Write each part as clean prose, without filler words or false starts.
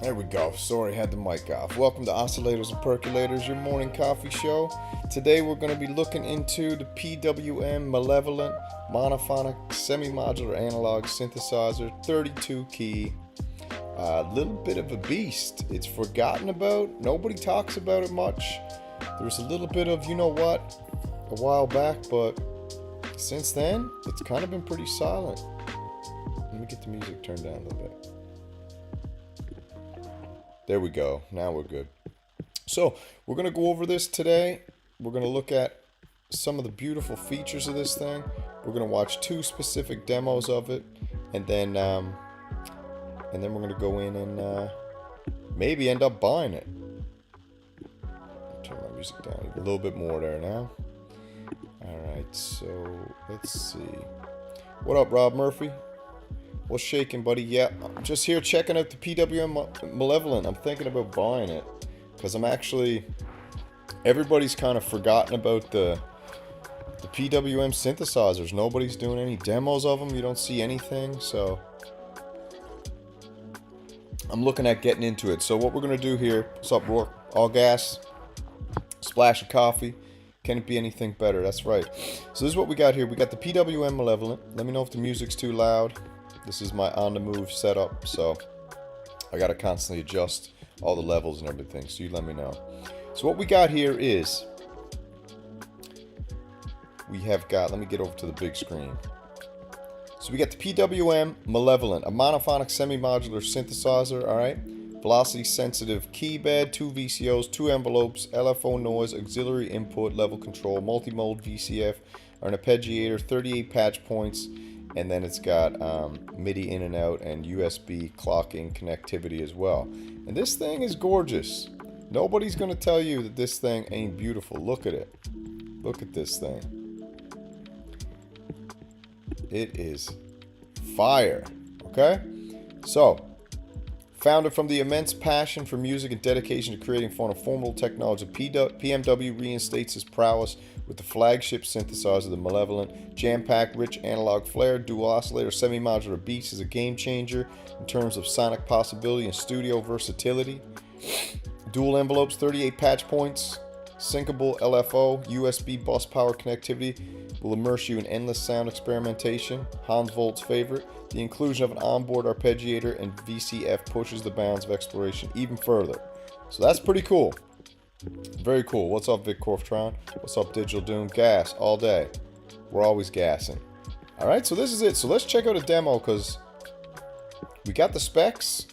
There we go. Sorry, had the mic off. Welcome to Oscillators and Percolators, your morning coffee show. Today we're going to be looking into the PWM Malevolent monophonic semi-modular analog synthesizer, 32 key. A little bit of a beast. It's forgotten about. Nobody talks about it much. There was a little bit of, you know what, a while back, but since then, it's kind of been pretty silent. Let me get the music turned down a little bit. There we go. Now we're good. So we're going to go over this today. We're going to look at some of the beautiful features of this thing. We're going to watch two specific demos of it, and then we're going to go in and maybe end up buying it. Turn my music down a little bit more there now. All right, so let's see. What up, Rob Murphy? What's shaking, buddy? Yeah, I'm just here checking out the PWM Malevolent. I'm thinking about buying it because I'm actually, everybody's kind of forgotten about the PWM synthesizers. Nobody's doing any demos of them. You don't see anything, so I'm looking at getting into it. So what we're gonna do here, what's up, Rourke? All gas, splash of coffee. Can it be anything better? That's right. So this is what we got here. We got the PWM Malevolent. Let me know if the music's too loud. This is my on-the-move setup, so I gotta constantly adjust all the levels and everything, so you let me know. So what we got here is, we have got, let me get over to the big screen. So we got the PWM Malevolent, a monophonic semi-modular synthesizer, alright? Velocity-sensitive key bed, 2 VCOs, 2 envelopes, LFO noise, auxiliary input, level control, multi-mode VCF, an arpeggiator, 38 patch points, and then it's got MIDI in and out and USB clocking connectivity as well. And this thing is gorgeous. Nobody's going to tell you that this thing ain't beautiful. Look at it. Look at this thing. It is fire. Okay? So, founded from the immense passion for music and dedication to creating fun and formidable technology, PMW reinstates his prowess with the flagship synthesizer, the Malevolent. Jam-packed, rich analog flair, dual oscillator, semi-modular beats is a game changer in terms of sonic possibility and studio versatility. Dual envelopes, 38 patch points, syncable LFO, USB bus power connectivity will immerse you in endless sound experimentation. Hans Volt's favorite. The inclusion of an onboard arpeggiator and VCF pushes the bounds of exploration even further. So that's pretty cool. Very cool. What's up, Vic Corftron? What's up, Digital Doom? Gas all day. We're always gassing. Alright, so this is it. So let's check out a demo because we got the specs,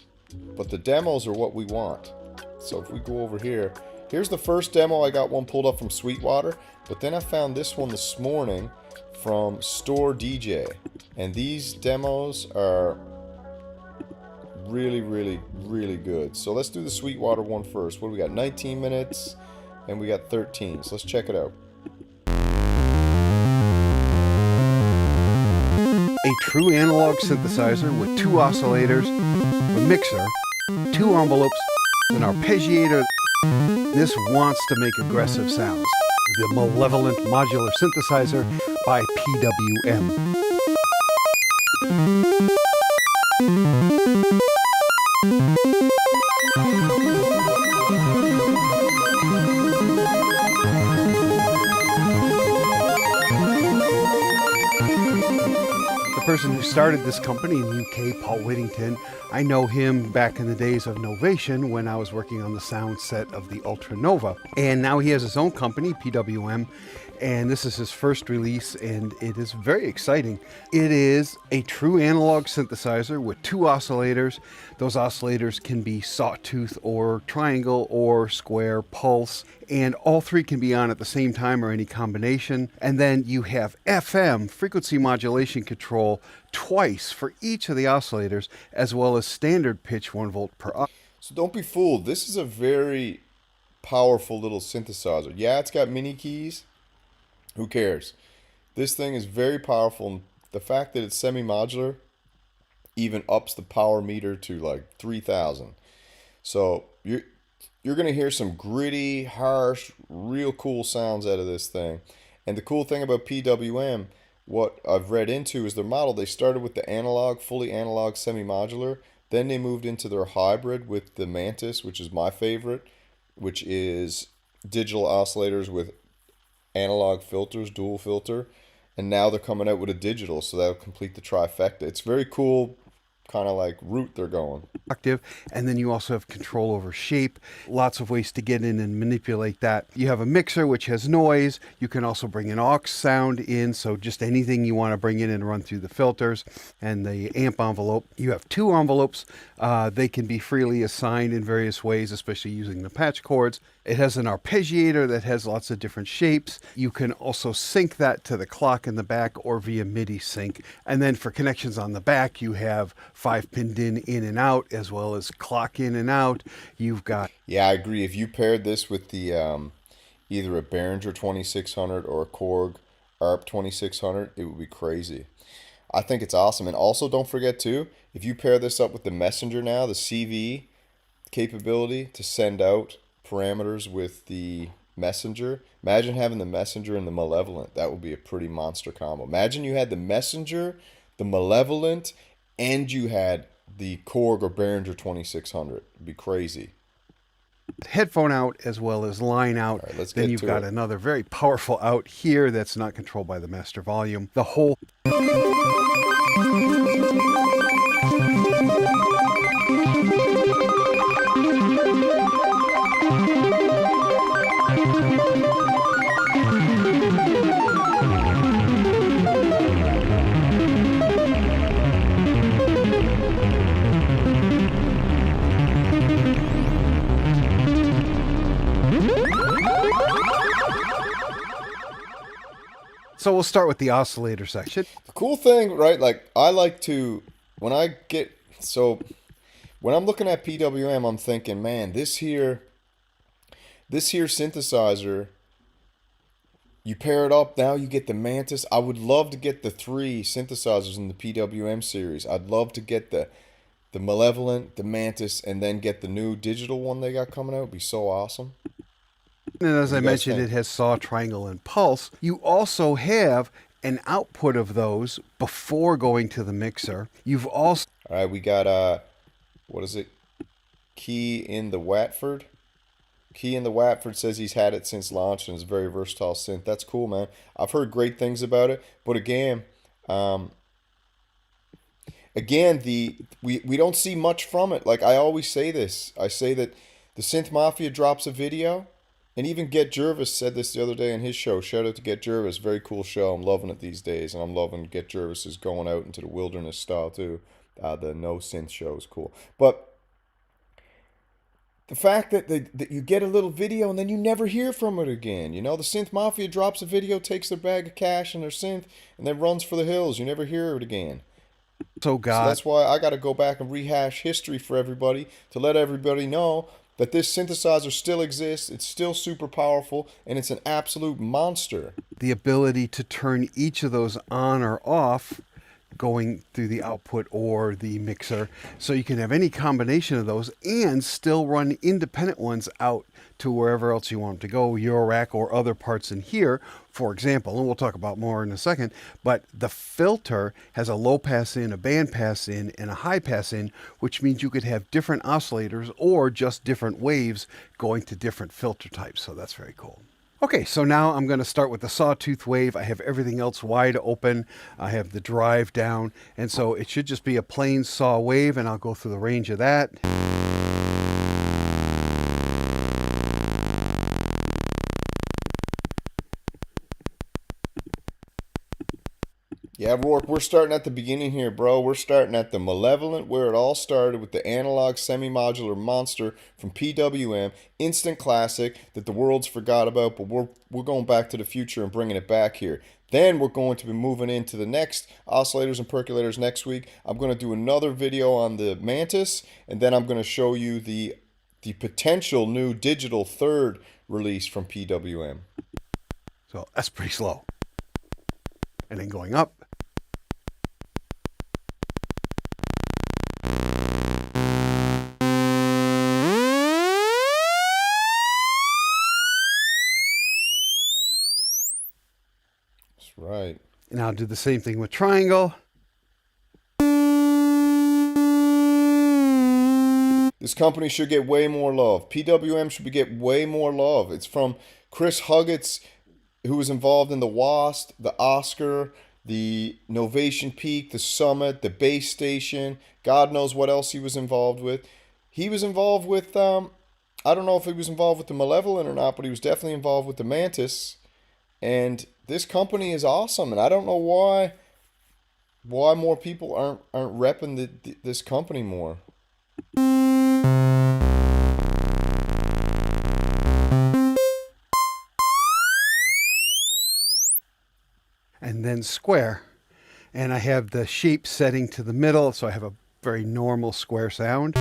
but the demos are what we want. So if we go over here, here's the first demo. I got one pulled up from Sweetwater, but then I found this one this morning from Store DJ. And these demos are really, really, really good. So let's do the Sweetwater one first. What do we got? 19 minutes and we got 13. So let's check it out. A true analog synthesizer with 2 oscillators, a mixer, 2 envelopes, an arpeggiator. This wants to make aggressive sounds. The Malevolent modular synthesizer by PWM. The person who started this company in the UK, Paul Whittington, I know him back in the days of Novation when I was working on the sound set of the Ultra Nova. And now he has his own company, PWM, and this is his first release, and it is very exciting. It is a true analog synthesizer with 2 oscillators. Those oscillators can be sawtooth or triangle or square pulse, and all 3 can be on at the same time or any combination. And then you have FM, frequency modulation control, twice for each of the oscillators, as well as standard pitch 1 volt per octave. So don't be fooled. This is a very powerful little synthesizer. Yeah, it's got mini keys. Who cares? This thing is very powerful, and the fact that it's semi-modular even ups the power meter to like 3,000. So you're going to hear some gritty, harsh, real cool sounds out of this thing. And the cool thing about PWM, what I've read into is their model. They started with the analog, fully analog semi-modular, Then they moved into their hybrid with the Mantis, which is my favorite, which is digital oscillators with analog filters, dual filter. And now they're coming out with a digital, so that'll complete the trifecta. It's very cool, kind of like route they're going. And then you also have control over shape. Lots of ways to get in and manipulate that. You have a mixer which has noise. You can also bring an aux sound in, so just anything you want to bring in and run through the filters. And the amp envelope, you have 2 envelopes. They can be freely assigned in various ways, especially using the patch cords. It has an arpeggiator that has lots of different shapes. You can also sync that to the clock in the back or via MIDI sync. And then for connections on the back, you have 5-pin DIN in and out, as well as clock in and out. You've got... Yeah, I agree. If you paired this with the either a Behringer 2600 or a Korg ARP 2600, it would be crazy. I think it's awesome. And also don't forget too, if you pair this up with the Messenger now, the CV capability to send out parameters with the Messenger. Imagine having the Messenger and the Malevolent. That would be a pretty monster combo. Imagine you had the Messenger, the Malevolent, and you had the Korg or Behringer 2600. It'd be crazy. Headphone out as well as line out. All right, then you've got another very powerful out here that's not controlled by the master volume. The whole... So we'll start with the oscillator section. The cool thing, right, like I like to, when I'm looking at PWM, I'm thinking, man, this here synthesizer, you pair it up, now you get the Mantis. I would love to get the 3 synthesizers in the PWM series. I'd love to get the Malevolent, the Mantis, and then get the new digital one they got coming out. It'd be so awesome. And as I mentioned, it has saw, triangle, and pulse. You also have an output of those before going to the mixer. You've also... All right, we got, what is it? Key in the Watford. Key in the Watford says he's had it since launch and it's a very versatile synth. That's cool, man. I've heard great things about it. But again, we don't see much from it. Like I always say this. I say that the Synth Mafia drops a video. And even Get Jervis said this the other day in his show. Shout out to Get Jervis. Very cool show. I'm loving it these days. And I'm loving Get Jervis is going out into the wilderness style too. The No Synth show is cool. But the fact that you get a little video and then you never hear from it again. You know, the Synth Mafia drops a video, takes their bag of cash and their synth, and then runs for the hills. You never hear it again. So that's why I got to go back and rehash history for everybody to let everybody know that this synthesizer still exists, it's still super powerful, and it's an absolute monster. The ability to turn each of those on or off going through the output or the mixer, so you can have any combination of those and still run independent ones out to wherever else you want them to go, your rack or other parts in here, for example, and we'll talk about more in a second, but the filter has a low pass in, a band pass in, and a high pass in, which means you could have different oscillators or just different waves going to different filter types, so that's very cool. Okay, so now I'm going to start with the sawtooth wave. I have everything else wide open. I have the drive down, and so it should just be a plain saw wave, and I'll go through the range of that. Yeah, Rourke, we're starting at the beginning here, bro. We're starting at the Malevolent, where it all started with the analog semi-modular monster from PWM, instant classic that the world's forgot about, but we're going back to the future and bringing it back here. Then we're going to be moving into the next oscillators and percolators next week. I'm going to do another video on the Mantis, and then I'm going to show you the potential new digital third release from PWM. So that's pretty slow. And then going up. That's right. And I'll do the same thing with triangle. This company should get way more love. PWM should get way more love. It's from Chris Huggets, who was involved in the Wasp, the Oscar, the Novation Peak, the Summit, the Base Station. God knows what else he was involved with. He was involved with, I don't know if he was involved with the Malevolent or not, but he was definitely involved with the Mantis. And this company is awesome, and I don't know why more people aren't repping this company more. And then square, and I have the shape setting to the middle, so I have a very normal square sound.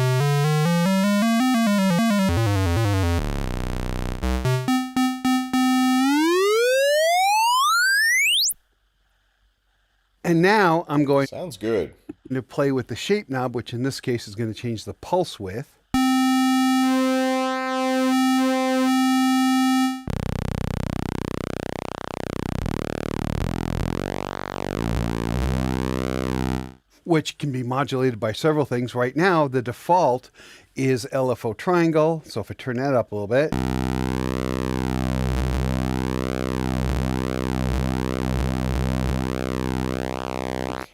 And now I'm going Sounds good. to play with the shape knob, which in this case is going to change the pulse width. Which can be modulated by several things. Right now, the default is LFO triangle. So if I turn that up a little bit.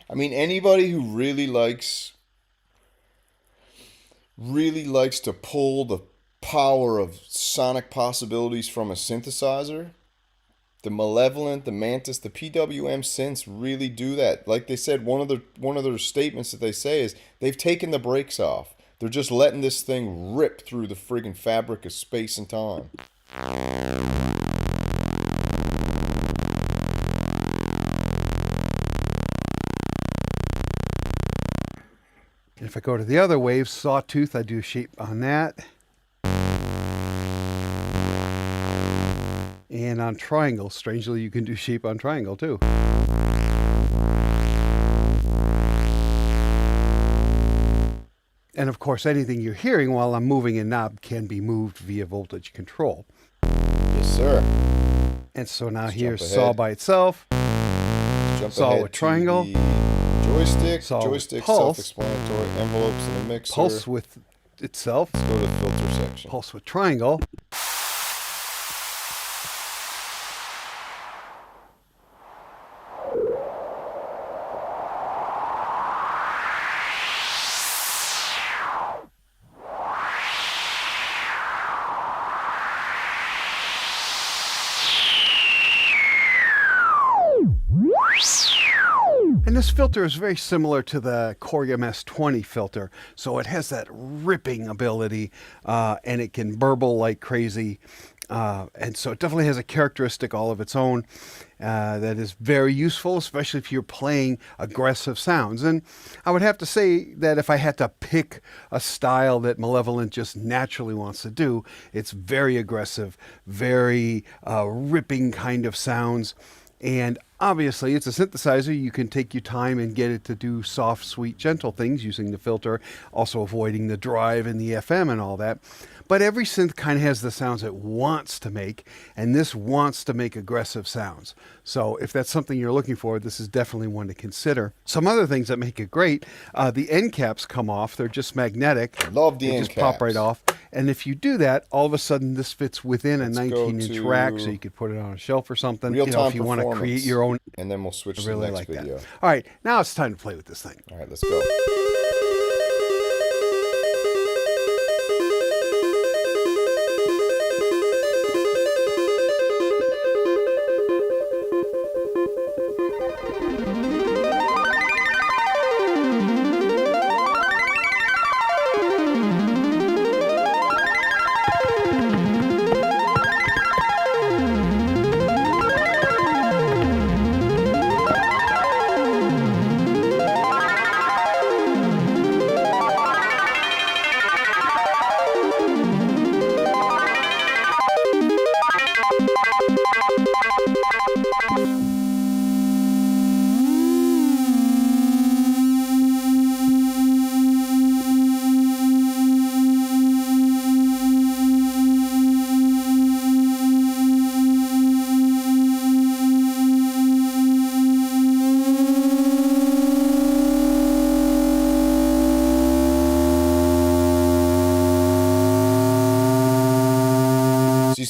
I mean, anybody who really likes to pull the power of sonic possibilities from a synthesizer, the Malevolent, the Mantis, the PWM synths really do that. Like they said, one of their statements that they say is they've taken the brakes off. They're just letting this thing rip through the friggin' fabric of space and time. If I go to the other waves, sawtooth, I do shape on that. And on triangle, strangely, you can do shape on triangle too. And of course, anything you're hearing while I'm moving a knob can be moved via voltage control. Yes, sir. And so now here's saw by itself, saw with triangle, joystick, saw joystick, with pulse, self-explanatory, envelopes in a mixer. pulse with itself, Let's go to the filter section. pulse with triangle. And this filter is very similar to the Korg MS-20 filter, so it has that ripping ability, and it can burble like crazy, and so it definitely has a characteristic all of its own that is very useful, especially if you're playing aggressive sounds. And I would have to say that if I had to pick a style that Malevolent just naturally wants to do, it's very aggressive, very ripping kind of sounds. And obviously, it's a synthesizer. You can take your time and get it to do soft, sweet, gentle things using the filter, also avoiding the drive and the FM and all that. But every synth kind of has the sounds it wants to make, and this wants to make aggressive sounds. So if that's something you're looking for, this is definitely one to consider. Some other things that make it great, the end caps come off. They're just magnetic. Love the they end just pop right off. And if you do that, all of a sudden this fits within a 19-inch rack, so you could put it on a shelf or something. Real-time if you want to create your own. And then we'll switch to really the next like video. that. All right, now it's time to play with this thing. All right, let's go.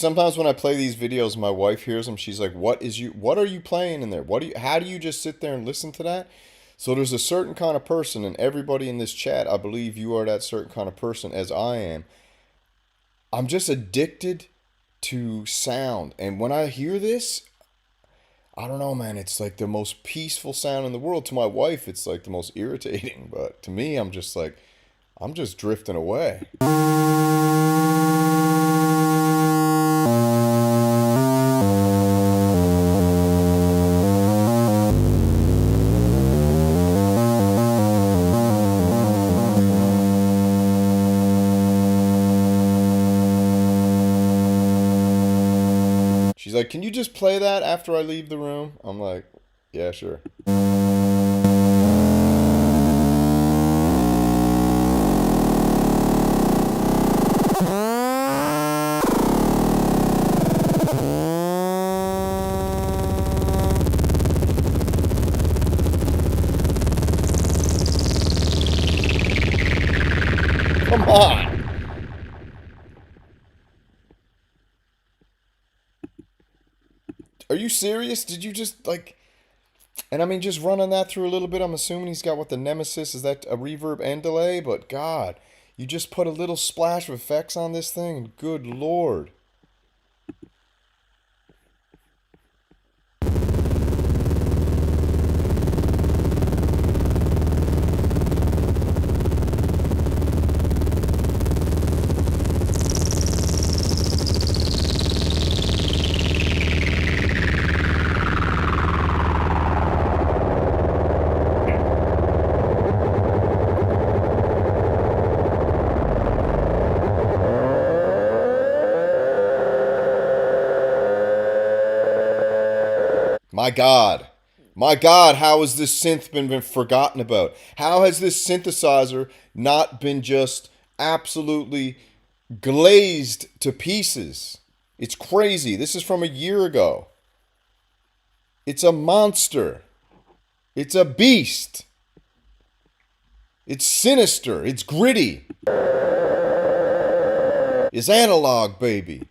sometimes when I play these videos, my wife hears them. She's like, what are you playing in there? How do you just sit there and listen to that? So there's a certain kind of person, and everybody in this chat, I believe you are that certain kind of person, as I am. I'm just addicted to sound. And when I hear this, I don't know, man, it's like the most peaceful sound in the world. To my wife, it's like the most irritating. But to me, I'm just drifting away. She's like, can you just play that after I leave the room? I'm like, yeah, sure. Come on. Are you serious? Did you just, like... And I mean, just running that through a little bit, I'm assuming he's got what the Nemesis, is that a reverb and delay? But God, you just put a little splash of effects on this thing, and good Lord. My God, how has this synth been forgotten about? How has this synthesizer not been just absolutely glazed to pieces? It's crazy. This is from a year ago. It's a monster. It's a beast. It's sinister. It's gritty. It's analog, baby.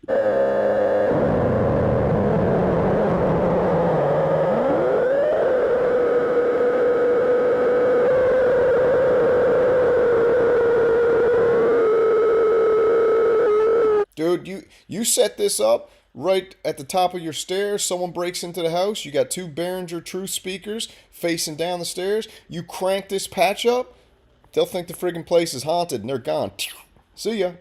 Dude, you set this up right at the top of your stairs. Someone breaks into the house. You got two Behringer True speakers facing down the stairs. You crank this patch up. They'll think the friggin' place is haunted and they're gone. See ya.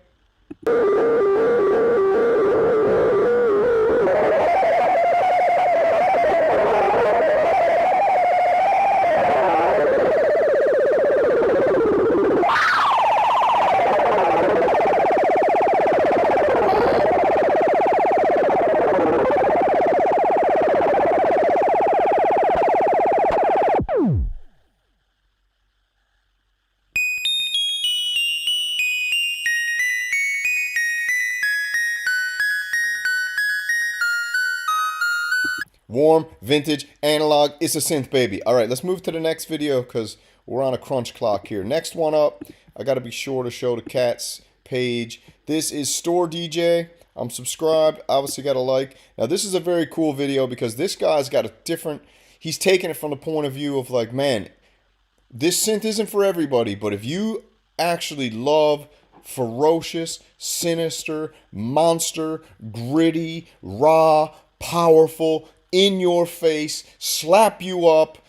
Warm, vintage, analog, it's a synth, baby. All right, let's move to the next video because we're on a crunch clock here. Next one up, I got to be sure to show the cat's page. This is Store DJ. I'm subscribed, obviously got a like. Now, this is a very cool video because this guy's got a different... He's taking it from the point of view of like, man, this synth isn't for everybody, but if you actually love ferocious, sinister, monster, gritty, raw, powerful, in your face, slap you up,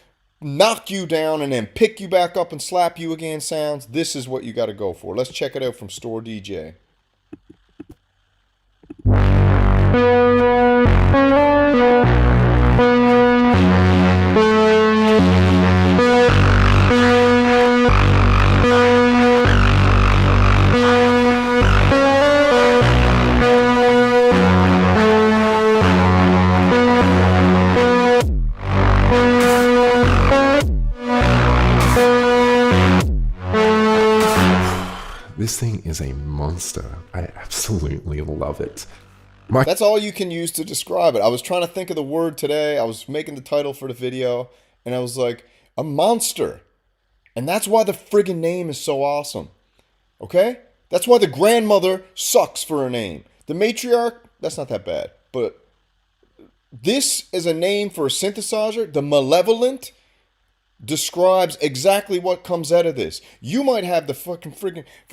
knock you down, and then pick you back up and slap you again sounds, this is what you got to go for. Let's check it out from Store DJ. This thing is a monster. I absolutely love it. That's all you can use to describe it. I was trying to think of the word today. I was making the title for the video, and I was like, a monster. And that's why the friggin' name is so awesome. Okay? That's why the grandmother sucks for her name. The matriarch, that bad. But this is a name for a synthesizer. The Malevolent describes exactly what comes out of this. You might have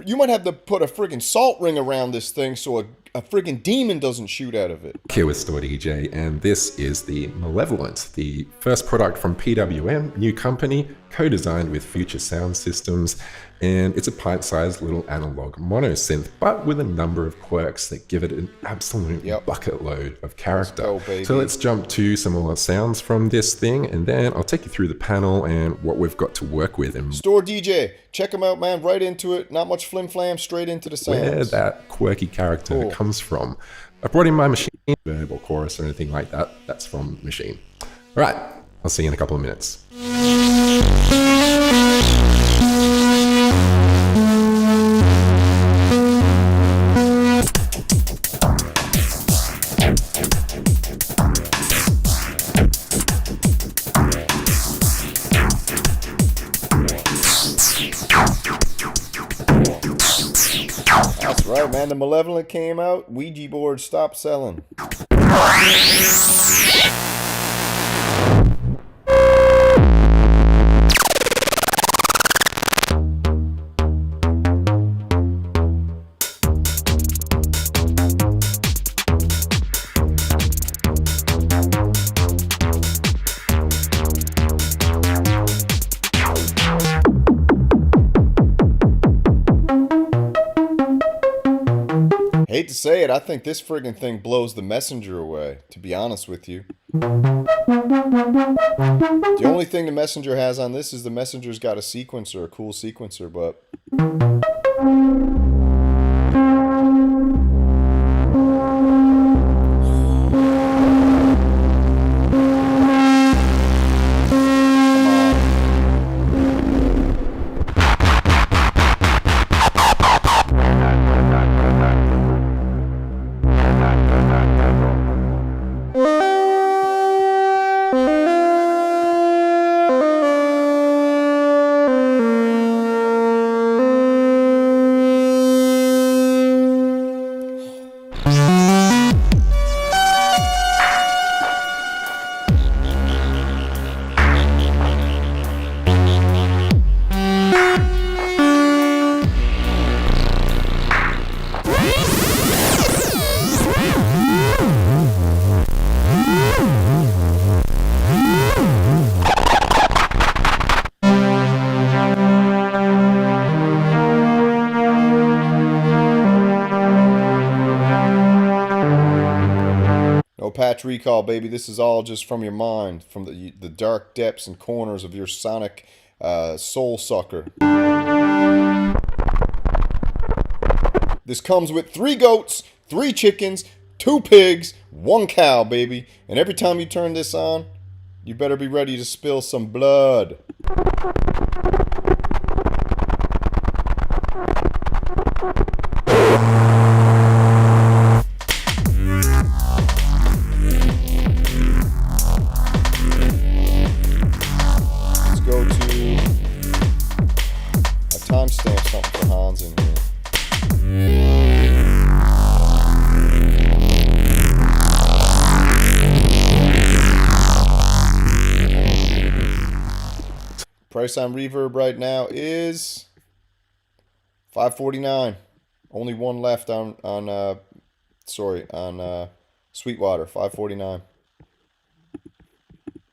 you might have to put a friggin' salt ring around this thing so a friggin' demon doesn't shoot out of it. Here with Store DJ, and this is the Malevolent, the first product from PWM, new company, co-designed with Future Sound Systems, and it's a pint-sized little analog mono synth, but with a number of quirks that give it an absolute bucket load of character. Let's go, baby. So let's jump to some more sounds from this thing, and then I'll take you through the panel and what we've got to work with. And Store DJ, check them out, man. Right into it. Not much flim-flam, straight into the sounds. Where that quirky character comes from. I brought in my machine, Verb or chorus or anything like that. That's from machine. All right, I'll see you in a couple of minutes. That's right, man. The Malevolent came out. Ouija board stopped selling. Hate to say it, I think this friggin' thing blows the Messenger away, to be honest with you. The only thing the Messenger has on this is the Messenger's got a sequencer, a cool sequencer, but... Patch recall, baby. This is all just from your mind, from the dark depths and corners of your sonic soul sucker. This comes with 3 goats, 3 chickens, 2 pigs, 1 cow, baby. And every time you turn this on, you better be ready to spill some blood. Timestamp something for Hans in here. Price on Reverb right now is $549. Only one left on Sweetwater. $549.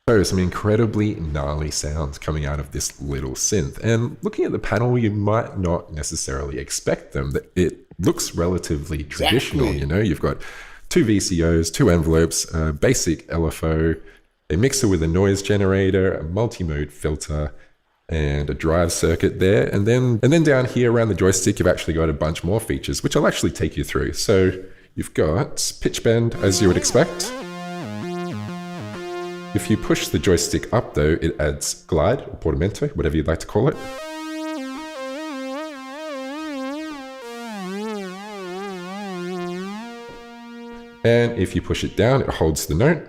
So some incredibly gnarly sounds coming out of this little synth. And looking at the panel, you might not necessarily expect them. It looks relatively traditional, you know. You've got 2 VCOs, 2 envelopes, a basic LFO, a mixer with a noise generator, a multi-mode filter, and a drive circuit there. And then down here around the joystick, you've actually got a bunch more features, which I'll actually take you through. So you've got pitch bend, as you would expect. If you push the joystick up though, it adds glide, or portamento, whatever you'd like to call it. And if you push it down, it holds the note.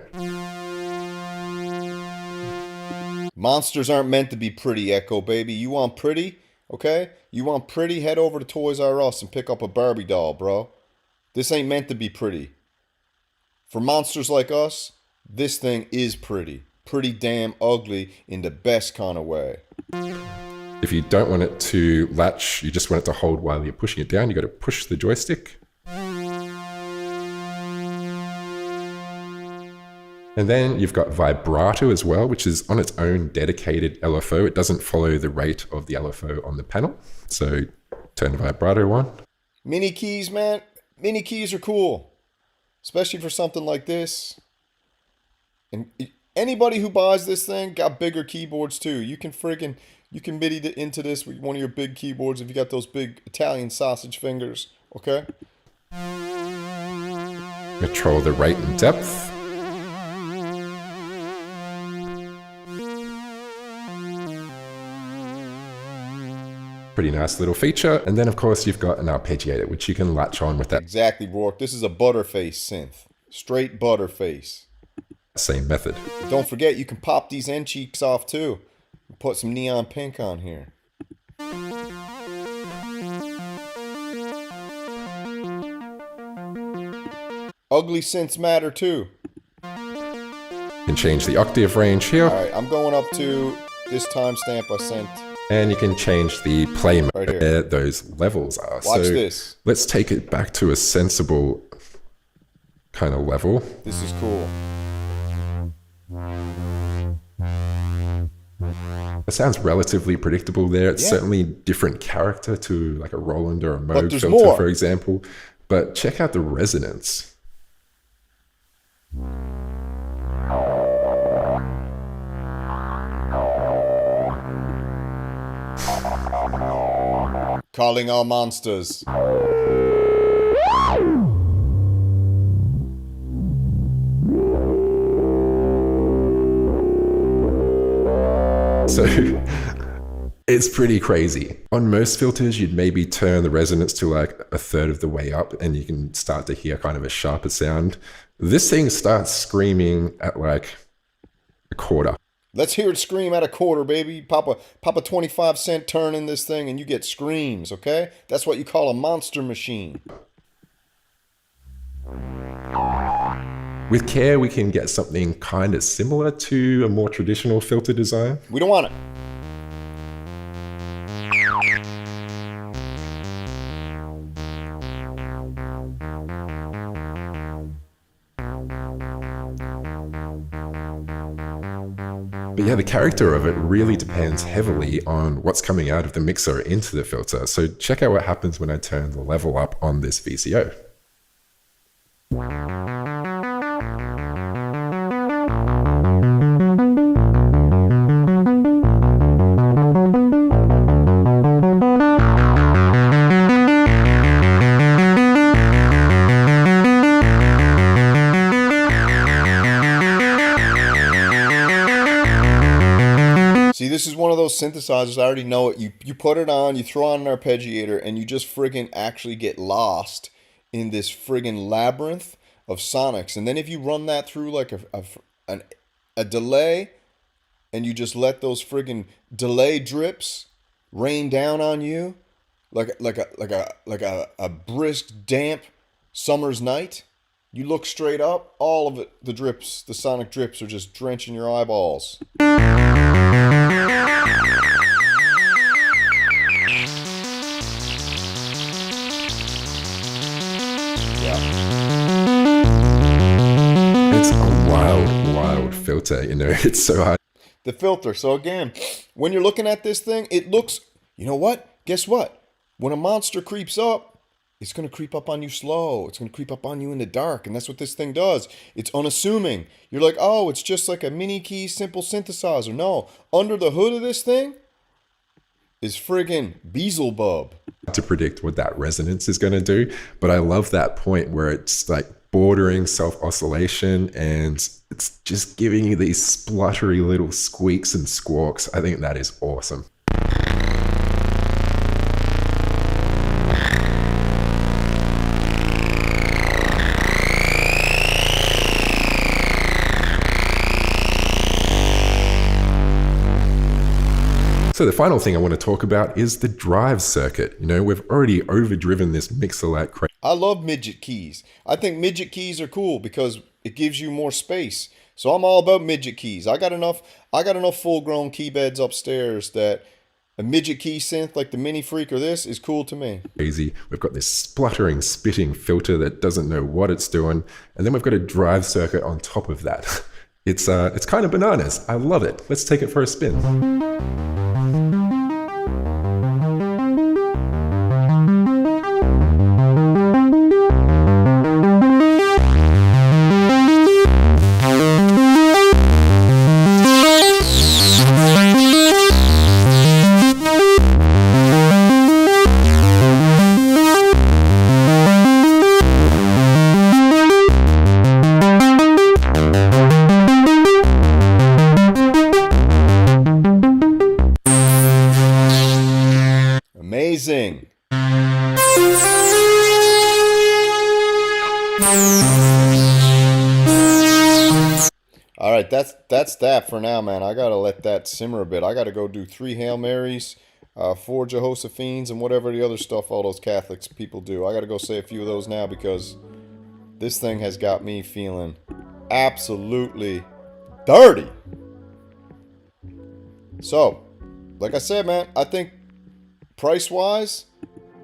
Monsters aren't meant to be pretty, Echo, baby. You want pretty? Okay? You want pretty? Head over to Toys R Us and pick up a Barbie doll, bro. This ain't meant to be pretty. For monsters like us, this thing is pretty. Pretty damn ugly in the best kind of way. If you don't want it to latch, you just want it to hold while you're pushing it down, you got to push the joystick. And then you've got vibrato as well, which is on its own dedicated LFO. It doesn't follow the rate of the LFO on the panel. So turn the vibrato on. Mini keys, man. Mini keys are cool. Especially for something like this. And anybody who buys this thing got bigger keyboards too. You can MIDI into this with one of your big keyboards if you got those big Italian sausage fingers, okay? Control the rate and depth. Pretty nice little feature. And then of course you've got an arpeggiator, which you can latch on with that. Exactly, Rourke. This is a butterface synth. Straight butterface. Same method. But don't forget, you can pop these end cheeks off too. Put some neon pink on here. Ugly synths matter too. You can change the octave range here. Alright, I'm going up to this timestamp I sent. And you can change the play mode Right here. where those levels are. Watch this. Let's take it back to a sensible kind of level. This is cool. It sounds relatively predictable there. It's Yeah. certainly different character to like a Roland or a But moog there's filter, more. for example. But check out the resonance. Calling all monsters. So it's pretty crazy. On most filters, you'd maybe turn the resonance to like a third of the way up and you can start to hear kind of a sharper sound. This thing starts screaming at like a quarter. Let's hear it scream at a quarter, baby. Pop a 25-cent turn in this thing and you get screams, okay? That's what you call a monster machine. With care, we can get something kind of similar to a more traditional filter design. We don't want it. But yeah, the character of it really depends heavily on what's coming out of the mixer into the filter. So check out what happens when I turn the level up on this VCO. See, this is one of those synthesizers, I already know it. You put it on, you throw on an arpeggiator, and you just friggin' actually get lost in this friggin' labyrinth of sonics. And then if you run that through like a delay, and you just let those friggin' delay drips rain down on you, like a brisk, damp summer's night, you look straight up, all of it, the drips, the sonic drips are just drenching your eyeballs. It's a wild filter, you know, it's so hard. The filter. So again, when you're looking at this thing, it looks, you know what? Guess what? When a monster creeps up, it's going to creep up on you slow. It's going to creep up on you in the dark. And that's what this thing does. It's unassuming. You're like, oh, it's just like a mini key simple synthesizer. No, under the hood of this thing is friggin' Beelzebub. To predict what that resonance is going to do, but I love that point where it's like bordering self-oscillation and it's just giving you these spluttery little squeaks and squawks. I think that is awesome. So the final thing I want to talk about is the drive circuit. You know, we've already overdriven this mixer like crazy. I love midget keys. I think midget keys are cool because it gives you more space. So I'm all about midget keys. I got enough full-grown key beds upstairs that a midget key synth like the Minifreak or this is cool to me. Crazy. We've got this spluttering, spitting filter that doesn't know what it's doing, and then we've got a drive circuit on top of that. It's kind of bananas. I love it. Let's take it for a spin. Amazing. All right, that's that for now, man. I gotta let that simmer a bit. I gotta go do 3 Hail Marys, 4 Jehoshaphanes, and whatever the other stuff all those Catholics people do. I gotta go say a few of those now because this thing has got me feeling absolutely dirty. So, like I said, man, I think price-wise,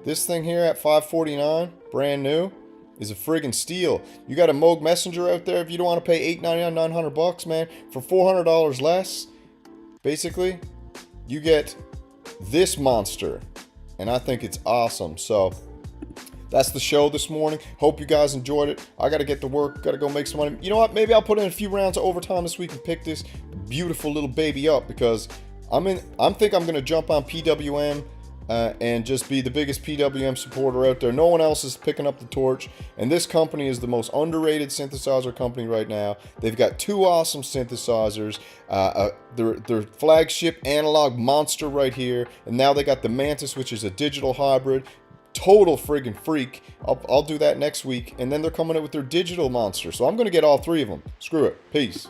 this thing here at $549, brand new, is a friggin' steal. You got a Moog Messenger out there, if you don't want to pay $899, $900, man, for $400 less, basically, you get this monster. And I think it's awesome. So, that's the show this morning. Hope you guys enjoyed it. I got to get to work. Got to go make some money. You know what? Maybe I'll put in a few rounds of overtime this week and pick this beautiful little baby up because I'm going to jump on PWM and just be the biggest PWM supporter out there. No one else is picking up the torch, and this company is the most underrated synthesizer company right now. They've got 2 awesome synthesizers, their flagship analog monster right here, and now they got the Mantis, which is a digital hybrid. Total friggin' freak. I'll do that next week, and then they're coming out with their digital monster, so I'm going to get all 3 of them. Screw it. Peace.